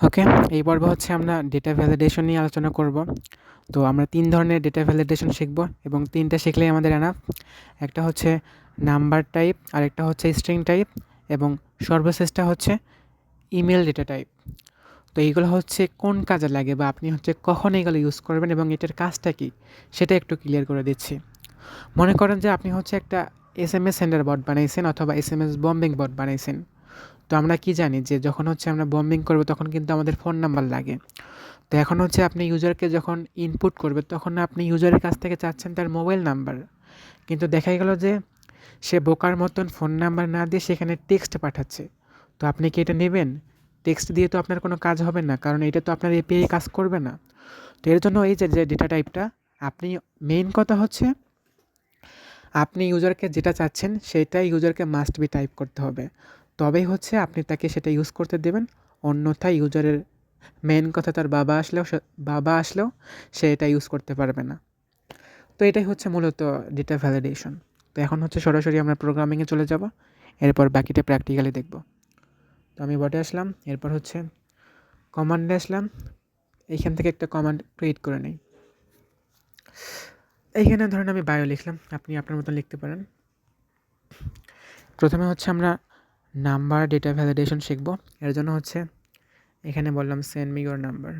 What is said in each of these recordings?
ওকে, এই পর্বে হচ্ছে আমরা ডেটা ভ্যালিডেশন নিয়ে আলোচনা করব। তো আমরা ৩ ধরনের ডেটা ভ্যালিডেশন শিখব এবং ৩ টা শিখলেই আমাদের এনাফ। একটা হচ্ছে নাম্বার টাইপ, আরেকটা হচ্ছে স্ট্রিং টাইপ এবং সর্বশেষটা হচ্ছে ইমেল ডেটা টাইপ। তো এইগুলো হচ্ছে কোন কাজে লাগে বা আপনি হচ্ছে কখন এগুলো ইউজ করবেন এবং এটার কাজটা কী সেটা একটু ক্লিয়ার করে দিচ্ছি। মনে করেন যে আপনি হচ্ছে একটা এসএমএস সেন্ডার বট বানাইছেন অথবা এসএমএস বম্বিং বট বানাইছেন। তো আমরা কি জানি যে যখন হচ্ছে আমরা বম্বিং করবো তখন কিন্তু আমাদের ফোন নাম্বার লাগে। তো এখন হচ্ছে আপনি ইউজারকে যখন ইনপুট করবে তখন আপনি ইউজারের কাছ থেকে চাচ্ছেন তার মোবাইল নাম্বার, কিন্তু দেখা গেল যে সে বোকার মতন ফোন নাম্বার না দিয়ে সেখানে টেক্সট পাঠাচ্ছে। তো আপনি কি এটা নেবেন? টেক্সট দিয়ে তো আপনার কোনো কাজ হবে না, কারণ এটা তো আপনার এপিআই কাজ করবে না। তো এর জন্য এই যে ডেটা টাইপটা, আপনি মেইন কথা হচ্ছে আপনি ইউজারকে যেটা চাচ্ছেন সেটাই ইউজারকে মাস্ট বি টাইপ করতে হবে, তবেই হচ্ছে আপনি তাকে সেটা ইউজ করতে দেবেন। অন্যথায় ইউজারের মেন কথা তার বাবা আসলেও সে এটা ইউজ করতে পারবে না। তো এটাই হচ্ছে মূলত ডেটা ভ্যালিডেশন। তো এখন হচ্ছে সরাসরি আমরা প্রোগ্রামিংয়ে চলে যাব, এরপর বাকিটা প্র্যাকটিক্যালি দেখব। তো আমি বটে আসলাম, এরপর হচ্ছে কমান্ডে আসলাম। এইখান থেকে একটা কমান্ড ক্রিয়েট করে নিই। এইখানে ধরেন আমি বায়ো লিখলাম, আপনি আপনার মতন লিখতে পারেন। প্রথমে হচ্ছে আমরা নাম্বার ডেটা ভ্যালিডেশন শিখব। এর জন্য হচ্ছে এখানে বললাম সেন্ড মি ইউর নাম্বার।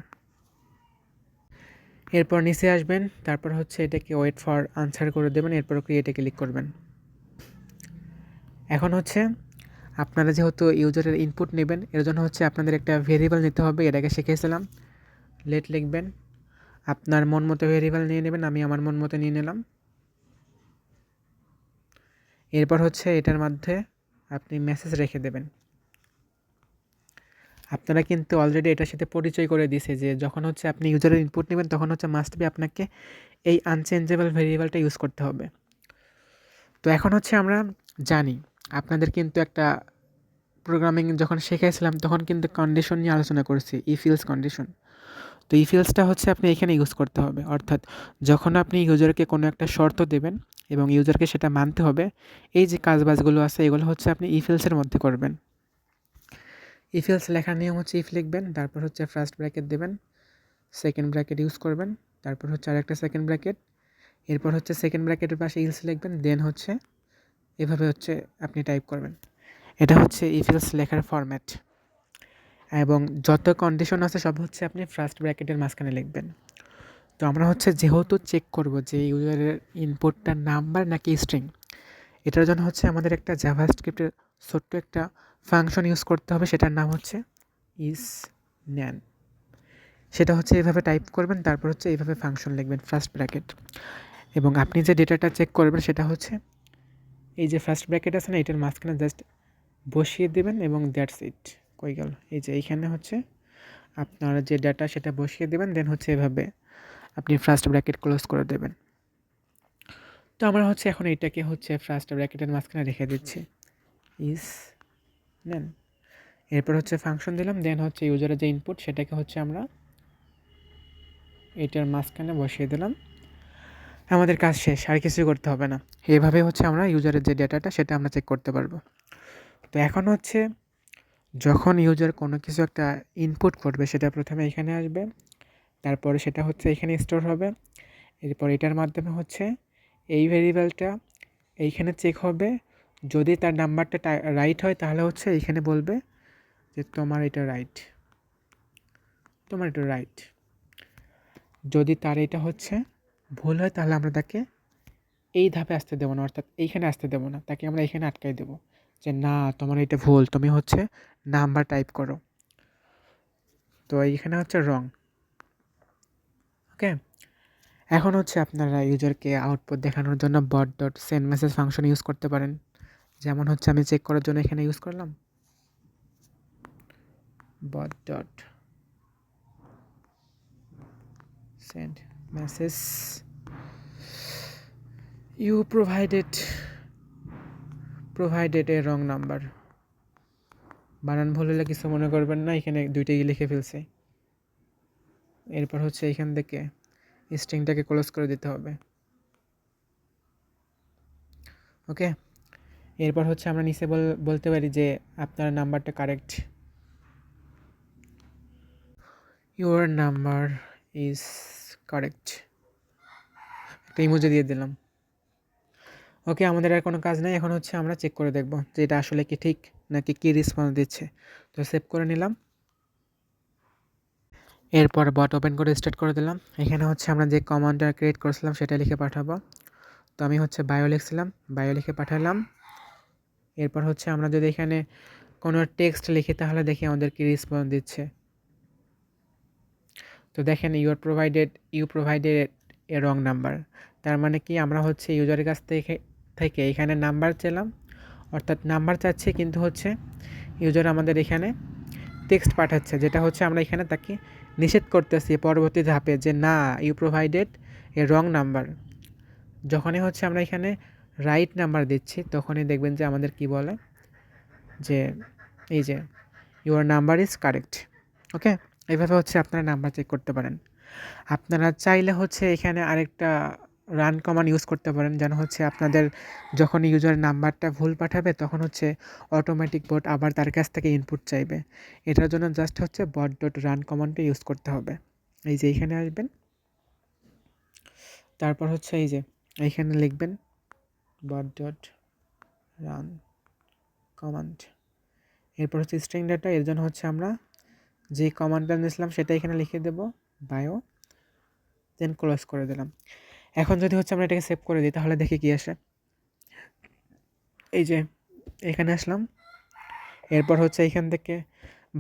এরপর নিচে আসবেন, তারপর হচ্ছে এটাকে ওয়েট ফর আনসার করে দেবেন, এরপর ক্রিয়েটে ক্লিক করবেন। এখন হচ্ছে আপনারা যেহেতু ইউজারের ইনপুট নেবেন এর জন্য হচ্ছে আপনাদের একটা ভেরিয়েবল নিতে হবে, এটাকে শিখেছিলাম। লেট লিখবেন, আপনার মন মতো ভেরিয়েবল নিয়ে নেবেন, আমি আমার মন মতো নিয়ে নিলাম। এরপর হচ্ছে এটার মধ্যে আপনি মেসেজ রেখে দেবেন। আপনারা কিন্তু অলরেডি এটার সাথে পরিচয় করে দিয়েছে যে যখন হচ্ছে আপনি ইউজারের ইনপুট নেবেন তখন হচ্ছে মাস্ট বি আপনাকে এই আনচেঞ্জেবল ভেরিয়েবলটা ইউজ করতে হবে। তো এখন হচ্ছে আমরা জানি আপনাদের কিন্তু একটা প্রোগ্রামিং যখন শিখেছিলাম তখন কিন্তু কন্ডিশন নিয়ে আলোচনা করেছি, ইফ ইলস কন্ডিশন। তো ইফ ইলসটা হচ্ছে আপনি এখানে ইউজ করতে হবে, অর্থাৎ যখন আপনি ইউজারকে কোনো একটা শর্ত দেবেন এবং ইউজারকে সেটা মানতে হবে, এই যে কাজবাজগুলো আছে এগুলো হচ্ছে আপনি ইফ ইলসের মধ্যে করবেন। ইফ ইলস লেখার নিয়ম হচ্ছে ইফ লিখবেন, তারপর হচ্ছে ফার্স্ট ব্র্যাকেট দেবেন, সেকেন্ড ব্র্যাকেট ইউজ করবেন, তারপর হচ্ছে আরেকটা সেকেন্ড ব্র্যাকেট, এরপর হচ্ছে সেকেন্ড ব্র্যাকেটের পাশে ইলস লিখবেন, দেন হচ্ছে এভাবে হচ্ছে আপনি টাইপ করবেন। এটা হচ্ছে ইফ ইলস লেখার ফরম্যাট এবং যত কন্ডিশন আছে সব হচ্ছে আপনি ফার্স্ট ব্র্যাকেটের মাঝখানে লিখবেন। তো আমরা হচ্ছে যেহেতু চেক করব যে ইউজারের ইনপুটটা নাম্বার নাকি স্ট্রিং, এটার জন্য হচ্ছে আমাদের একটা জাভাস্ক্রিপ্টের ছোট্ট একটা ফাংশন ইউজ করতে হবে, সেটার নাম হচ্ছে ইজ ন্যান। সেটা হচ্ছে এইভাবে টাইপ করবেন, তারপর হচ্ছে এইভাবে ফাংশন লিখবেন ফার্স্ট ব্র্যাকেট, এবং আপনি যে ডেটাটা চেক করবেন সেটা হচ্ছে এই যে ফার্স্ট ব্র্যাকেট আছে না, এটার মাঝখানে জাস্ট বসিয়ে দেবেন এবং দ্যাটস ইট। কই গেল, এই যে এইখানে হচ্ছে আপনার যে ডাটা সেটা বসিয়ে দেবেন, দেন হচ্ছে এভাবে আপনি ফার্স্ট ব্র্যাকেট ক্লোজ করে দেবেন। তো আমরা হচ্ছে এখন এইটাকে হচ্ছে ফার্স্ট ব্র্যাকেটের মাঝখানে রেখে দিচ্ছি, ইজ নেন। এরপর হচ্ছে ফাংশন দিলাম, দেন হচ্ছে ইউজারের যে ইনপুট সেটাকে হচ্ছে আমরা এটার মাঝখানে বসিয়ে দিলাম। আমাদের কাজ শেষ, আর কিছুই করতে হবে না। এভাবে হচ্ছে আমরা ইউজারের যে ডেটাটা সেটা আমরা চেক করতে পারবো। তো এখন হচ্ছে যখন ইউজার কোনো কিছু একটা ইনপুট করবে সেটা প্রথমে এখানে আসবে, তারপরে সেটা হচ্ছে এখানে স্টোর হবে, এরপর এটার মাধ্যমে হচ্ছে এই ভেরিয়েবলটা এইখানে চেক হবে। যদি তার নাম্বারটা রাইট হয় তাহলে হচ্ছে এইখানে বলবে যে তোমার এটা রাইট, তোমার এটা রাইট। যদি তার এটা হচ্ছে ভুল হয় তাহলে আমরা তাকে এই ধাপে আসতে দেবো না, অর্থাৎ এইখানে আসতে দেবো না, তাকে আমরা এখানে আটকাই দেবো যে না তোমার এটা ভুল, তুমি হচ্ছে নাম্বার টাইপ করো। তো এইখানে হচ্ছে রং। ওকে, এখন হচ্ছে আপনারা ইউজারকে আউটপুট দেখানোর জন্য bot dot send message function use করতে পারেন। যেমন হচ্ছে আমি চেক করার জন্য এখানে ইউজ করলাম bot dot send message you provided a wrong number. বানান ভুল হলে কিছু মনে করবেন না, এখানে দুইটাই লিখে ফেলছে। এরপর হচ্ছে এখান থেকে স্ট্রিংটাকে ক্লোজ করে দিতে হবে। ওকে, এরপর হচ্ছে আমরা নিচে বলতে পারি যে আপনার নাম্বারটা correct. Your number is correct, একটা ইমোজি দিয়ে দিলাম। ওকে, আমাদের আর কোনো কাজ নেই, এখন হচ্ছে আমরা চেক করে দেখব যে এটা আসলে কি ঠিক নাকি কী রেসপন্স দিচ্ছে। তো সেভ করে নিলাম, এরপর বট ওপেন করে স্টার্ট করে দিলাম। এখানে হচ্ছে আমরা যে কমান্ডটা ক্রিয়েট করেছিলাম সেটা লিখে পাঠাবো। তো আমি হচ্ছে বায়ো লিখছিলাম, বায়ো লিখে পাঠালাম। এরপর হচ্ছে আমরা যদি এখানে কোনো টেক্সট লিখি তাহলে দেখি আমাদের কি রেসপন্স দিচ্ছে। তো দেখেন you provided a wrong number, তার মানে কি আমরা হচ্ছে ইউজারের কাছ থেকে এখানে নাম্বার চাইলাম, অর্থাৎ নাম্বার চাচ্ছি কিন্তু হচ্ছে ইউজার আমাদের এখানে টেক্সট পাঠাচ্ছে, যেটা হচ্ছে আমরা এখানে তাকে নিষেধ করতেছি পরবর্তী ধাপে যে না, you provided a wrong number. যখনই হচ্ছে আমরা এখানে রাইট নাম্বার দিচ্ছি তখনই দেখবেন যে আমাদের কি বলে যে এই যে ইউর নাম্বার ইজ কারেক্ট। ওকে, এইভাবে হচ্ছে আপনারা নাম্বার চেক করতে পারেন। আপনারা চাইলে হচ্ছে এখানে আরেকটা রান কমান্ড ইউজ করতে পারেন, যেন হচ্ছে আপনাদের যখন ইউজারের নাম্বারটা ভুল পাঠাবে তখন হচ্ছে অটোমেটিক বট আবার তার কাছ থেকে ইনপুট চাইবে। এটার জন্য জাস্ট হচ্ছে বট ডট রান কমান্ডটা ইউজ করতে হবে। এই যে এইখানে আসবেন, তারপর হচ্ছে এই যে এইখানে লিখবেন বট ডট রান কমান্ড, এরপর হচ্ছে স্ট্রিং ডাটা। এর জন্য হচ্ছে আমরা যে কমান্ডটা নিয়েছিলাম সেটা এখানে লিখে দেব বায়ো, দেন ক্লোজ করে দিলাম। এখন যদি হচ্ছে আমরা এটাকে সেভ করে দিই তাহলে দেখি কি আসে। এই যে এখানে আসলাম, এরপর হচ্ছে এইখান থেকে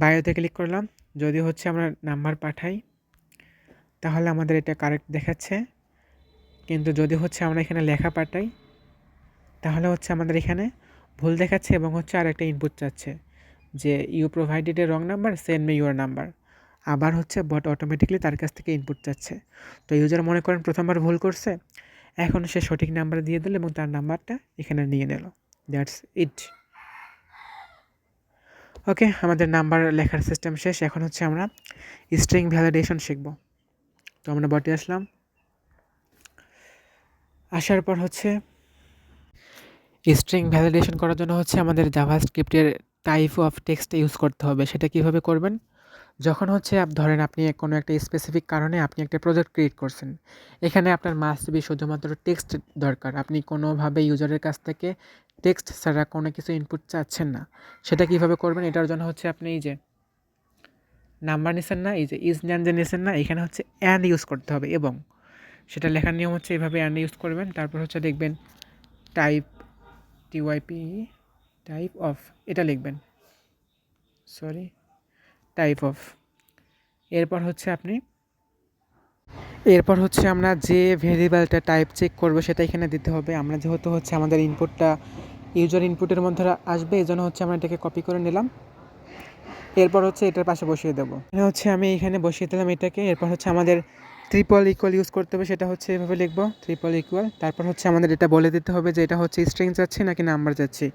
বায়োতে ক্লিক করলাম। যদি হচ্ছে আমরা নাম্বার পাঠাই তাহলে আমাদের এটা কারেক্ট দেখাচ্ছে, কিন্তু যদি হচ্ছে আমরা এখানে লেখা পাঠাই তাহলে হচ্ছে আমাদের এখানে ভুল দেখাচ্ছে এবং হচ্ছে আর একটা ইনপুট চাচ্ছে যে you provided a wrong number, send me your number. আবার হচ্ছে বট অটোমেটিকলি তার কাছ থেকে ইনপুট চাচ্ছে। তো ইউজার মনে করেন প্রথমবার ভুল করছে, এখন সে সঠিক নাম্বার দিয়ে দিল এবং তার নাম্বারটা এখানে নিয়ে নিল। That's it. ওকে, আমাদের নাম্বার লেখার সিস্টেম শেষ। এখন হচ্ছে আমরা স্ট্রিং ভ্যালিডেশন শিখব। তো আমরা বটে আসলাম, আসার পর হচ্ছে স্ট্রিং ভ্যালিডেশন করার জন্য হচ্ছে আমাদের জাভাস্ক্রিপ্টের টাইপ অফ টেক্সট ইউজ করতে হবে। সেটা কিভাবে করবেন, যখন হচ্ছে ধরেন আপনি কোনো একটা স্পেসিফিক কারণে আপনি একটা প্রজেক্ট ক্রিয়েট করছেন, এখানে আপনার মাস্ট বি শুধুমাত্র টেক্সট দরকার। আপনি কোনোভাবে ইউজারের কাছ থেকে টেক্সট ছাড়া কোনো কিছু ইনপুট চাচ্ছেন না। সেটা কিভাবে করবেন, এটার জন্য হচ্ছে আপনি এই যে নাম্বার নিছেন না, এই যে ইজ ন্যান যে নিছেন না, এখানে হচ্ছে অ্যান্ড ইউজ করতে হবে এবং সেটা লেখার নিয়ম হচ্ছে এইভাবে অ্যান্ড ইউজ করবেন। তারপর হচ্ছে দেখবেন টাইপ টিওয়াইপি টাইপ অফ, এটা লিখবেন, সরি টাইপ অফ। এরপর হচ্ছে আমরা যে ভেরিয়েবলটা টাইপ চেক করবো সেটা এখানে দিতে হবে। আমরা যেহেতু হচ্ছে আমাদের ইনপুটটা ইউজার ইনপুটের মধ্যে আসবে, এই জন্য হচ্ছে আমরা এটাকে কপি করে নিলাম। এরপর হচ্ছে এটার পাশে বসিয়ে দেবো। হচ্ছে আমি এখানে বসিয়ে দিলাম এটাকে। এরপর হচ্ছে আমাদের ট্রিপল ইকুয়াল ইউজ করতে হবে, সেটা হচ্ছে এভাবে লিখবো ট্রিপল ইকুয়াল। তারপর হচ্ছে আমাদের এটা বলে দিতে হবে যে এটা হচ্ছে স্ট্রিং যাচ্ছে নাকি নাম্বার যাচ্ছে।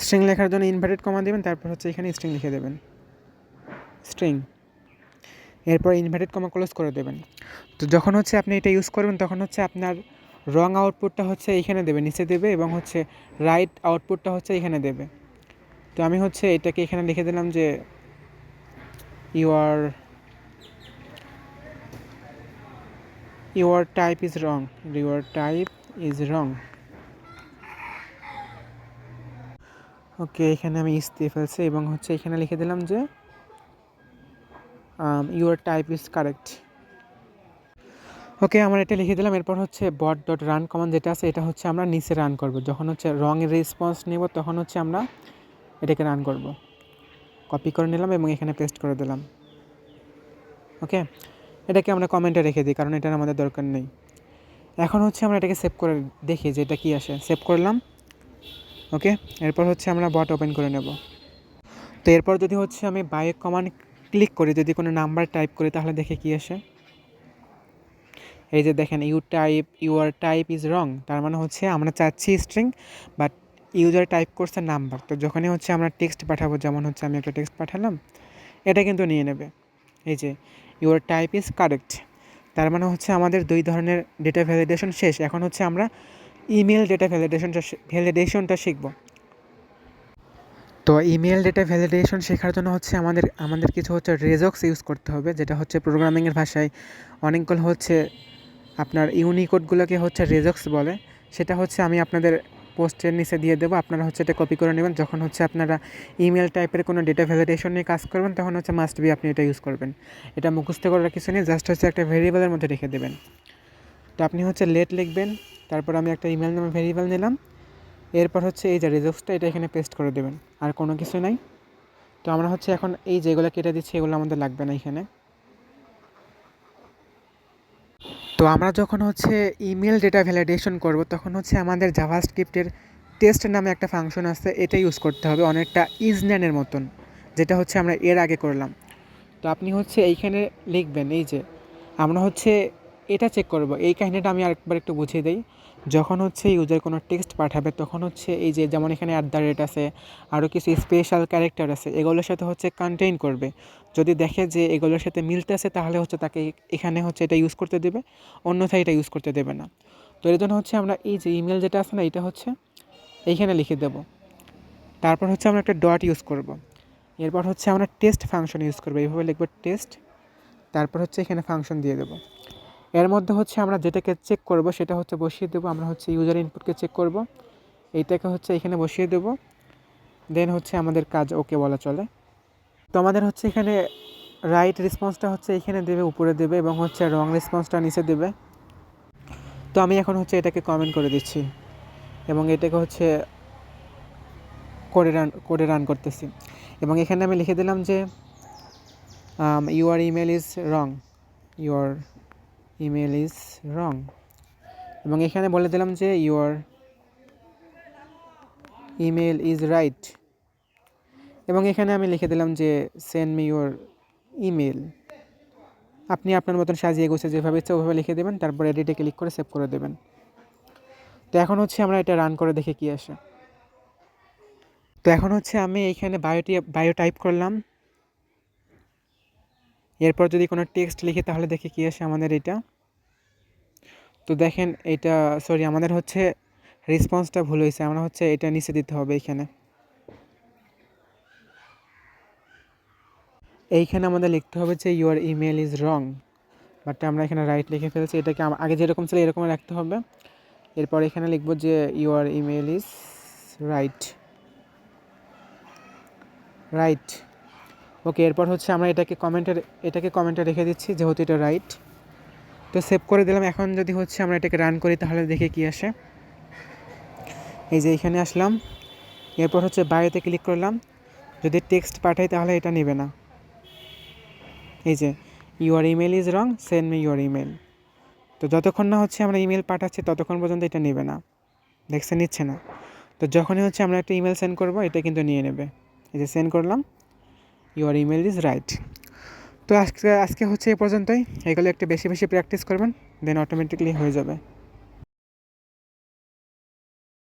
স্ট্রিং লেখার জন্য ইনভার্টেড কমা দেবেন, তারপর হচ্ছে এখানে স্ট্রিং লিখে দেবেন স্ট্রিং, এরপর ইনভার্টেড কমা ক্লোজ করে দেবেন। তো যখন হচ্ছে আপনি এটা ইউজ করবেন তখন হচ্ছে আপনার রং আউটপুটটা হচ্ছে এইখানে দেবে, নিচে দেবে, এবং হচ্ছে রাইট আউটপুটটা হচ্ছে এখানে দেবে। তো আমি হচ্ছে এটাকে এখানে লিখে দিলাম যে your type is wrong, your type is wrong. ওকে, এখানে আমি ইস দিয়ে ফেলছি এবং হচ্ছে এখানে লিখে দিলাম যে your type is correct. ওকে, আমরা এটা লিখে দিলাম। এরপর হচ্ছে বট ডট রান কমান্ড যেটা আছে এটা হচ্ছে আমরা নিচে রান করব। যখন হচ্ছে রঙের রেসপন্স নেব তখন হচ্ছে আমরা এটাকে রান করব। কপি করে নিলাম এবং এখানে পেস্ট করে দিলাম। ওকে, এটাকে আমরা কমেন্টে রেখে দিই কারণ এটার আমাদের দরকার নেই। এখন হচ্ছে আমরা এটাকে সেভ করে দেখি যে এটা কী আসে। সেভ করলাম। ওকে, এরপর হচ্ছে আমরা বট ওপেন করে নেব। তো এরপর যদি হচ্ছে আমি বাই কমান্ড ক্লিক করি, যদি কোনো নাম্বার টাইপ করি তাহলে দেখে কী আসে। এই যে দেখেন ইউর টাইপ ইজ রং, তার মানে হচ্ছে আমরা চাচ্ছি স্ট্রিং বাট ইউজার টাইপ করছে নাম্বার। তো যখনই হচ্ছে আমরা টেক্সট পাঠাবো, যেমন হচ্ছে আমি একটা টেক্সট পাঠালাম, এটা কিন্তু নিয়ে নেবে। এই যে ইউর টাইপ ইজ কারেক্ট, তার মানে হচ্ছে আমাদের দুই ধরনের ডেটা ভ্যালিডেশন শেষ। এখন হচ্ছে আমরা ইমেল ডেটা ভ্যালিডেশনটা শিখব। তো ইমেল ডেটা ভ্যালিডেশন শেখার জন্য হচ্ছে আমাদের কিছু হচ্ছে রেজক্স ইউজ করতে হবে, যেটা হচ্ছে প্রোগ্রামিংয়ের ভাষায় অনেকগুলো হচ্ছে আপনার ইউনিকোডগুলোকে হচ্ছে রেজক্স বলে। সেটা হচ্ছে আমি আপনাদের পোস্টের নিচে দিয়ে দেবো, আপনারা হচ্ছে এটা কপি করে নেবেন। যখন হচ্ছে আপনারা ইমেল টাইপের কোনো ডেটা ভ্যালিডেশন নিয়ে কাজ করবেন তখন হচ্ছে মাস্ট বি আপনি এটা ইউজ করবেন। এটা মুখস্থ করার কিছু নেই, জাস্ট হচ্ছে একটা ভেরিয়েবলের মধ্যে রেখে দেবেন। তো আপনি হচ্ছে লেট লিখবেন, তারপর আমি একটা ইমেল নামে ভেরিয়েবল নিলাম, এরপর হচ্ছে এই যে রেজক্সটা এটা এখানে পেস্ট করে দেবেন, আর কোনো কিছু নাই। তো আমরা হচ্ছে এখন এই যেগুলো কেটে দিচ্ছি এগুলো আমাদের লাগবে না এখানে। তো আমরা যখন হচ্ছে ইমেল ডেটা ভ্যালিডেশন করব তখন হচ্ছে আমাদের জাভাস্ক্রিপ্টের টেস্ট নামে একটা ফাংশন আছে, এটা ইউজ করতে হবে, অনেকটা ইজন্যানের মতন, যেটা হচ্ছে আমরা এর আগে করলাম। তো আপনি হচ্ছে এইখানে লিখবেন এই যে আমরা হচ্ছে এটা চেক করব। এই কাহিনিটা আমি আরেকবার একটু বুঝিয়ে দিই। যখন হচ্ছে ইউজার কোনো টেক্সট পাঠাবে তখন হচ্ছে এই যে যেমন এখানে @ আছে, আরও কিছু স্পেশাল ক্যারেক্টার আছে, এগুলোর সাথে হচ্ছে কন্টেইন করবে। যদি দেখে যে এগুলোর সাথে মিলতে আছে তাহলে হচ্ছে তাকে এখানে হচ্ছে এটা ইউজ করতে দেবে, অন্যথায় এটা ইউজ করতে দেবে না। তো এর জন্য হচ্ছে আমরা এই যে ইমেল যেটা আছে না এটা হচ্ছে এইখানে লিখে দেব। তারপর হচ্ছে আমরা একটা ডট ইউজ করব। এরপর হচ্ছে আমরা টেস্ট ফাংশন ইউজ করবো, এইভাবে লিখব টেস্ট, তারপর হচ্ছে এখানে ফাংশন দিয়ে দেবো। এর মধ্যে হচ্ছে আমরা যেটাকে চেক করব সেটা হচ্ছে বসিয়ে দেবো। আমরা হচ্ছে ইউজার ইনপুটকে চেক করব, এইটাকে হচ্ছে এখানে বসিয়ে দেবো, দেন হচ্ছে আমাদের কাজ ওকে বলা চলে। তো আমাদের হচ্ছে এখানে রাইট রেসপন্সটা হচ্ছে এখানে দেবে, উপরে দেবে, এবং হচ্ছে রং রেসপন্সটা নিচে দেবে। তো আমি এখন হচ্ছে এটাকে কমেন্ট করে দিচ্ছি এবং এটাকে হচ্ছে কোডে রান করতেছি। এবং এখানে আমি লিখে দিলাম যে your email is wrong, your email is wrong, এবং এখানে বলে দিলাম যে ইউর ইমেল ইজ রাইট, এবং এখানে আমি লিখে দিলাম যে সেন্ড মি ইউর ইমেল। আপনি আপনার মতন সাজিয়ে গুছিয়ে যেভাবে ইচ্ছে ওভাবে লিখে দেবেন, তারপর এডিটে ক্লিক করে সেভ করে দেবেন। তো এখন হচ্ছে আমরা এটা রান করে দেখে কী আসে। তো এখন হচ্ছে আমি এইখানে বায়ো টাইপ করলাম, এরপর যদি কোনো টেক্সট লিখি তাহলে দেখে কী আসে আমাদের এটা। তো দেখেন এটা সরি আমাদের হচ্ছে রেসপন্সটা ভুল হয়েছে, আমরা হচ্ছে এটা নিচে দিতে হবে। এইখানে আমাদের লিখতে হবে যে your email is wrong, but আমরা এখানে রাইট লিখে ফেলেছি। এটাকে আগে যেরকম ছিল এরকম রাখতে হবে। এরপর এখানে লিখব যে your email is right, right, okay. এরপর হচ্ছে আমরা এটাকে কমেন্টে রেখে দিচ্ছি যেহেতু এটা রাইট। তো সেভ করে দিলাম। এখন যদি হচ্ছে আমরা এটাকে রান করি তাহলে দেখে কি আসে। এই যে এখানে আসলাম, এরপর হচ্ছে বায়োতে ক্লিক করলাম, যদি টেক্সট পাঠাই তাহলে এটা নেবে না। এই যে your email is wrong, send me your email. তো যতক্ষণ না হচ্ছে আমরা ইমেল পাঠাচ্ছি ততক্ষণ পর্যন্ত এটা নেবে না, দেখছে নিচ্ছে না। তো যখনই হচ্ছে আমরা একটা ইমেল সেন্ড করবো এটা কিন্তু নিয়ে নেবে। এই যে সেন্ড করলাম, ইউর ইমেল ইজ রাইট। তো আজকে হচ্ছে এ পর্যন্তই। এগুলো একটু বেশি বেশি প্র্যাকটিস করবেন, দেন অটোমেটিকলি হয়ে যাবে।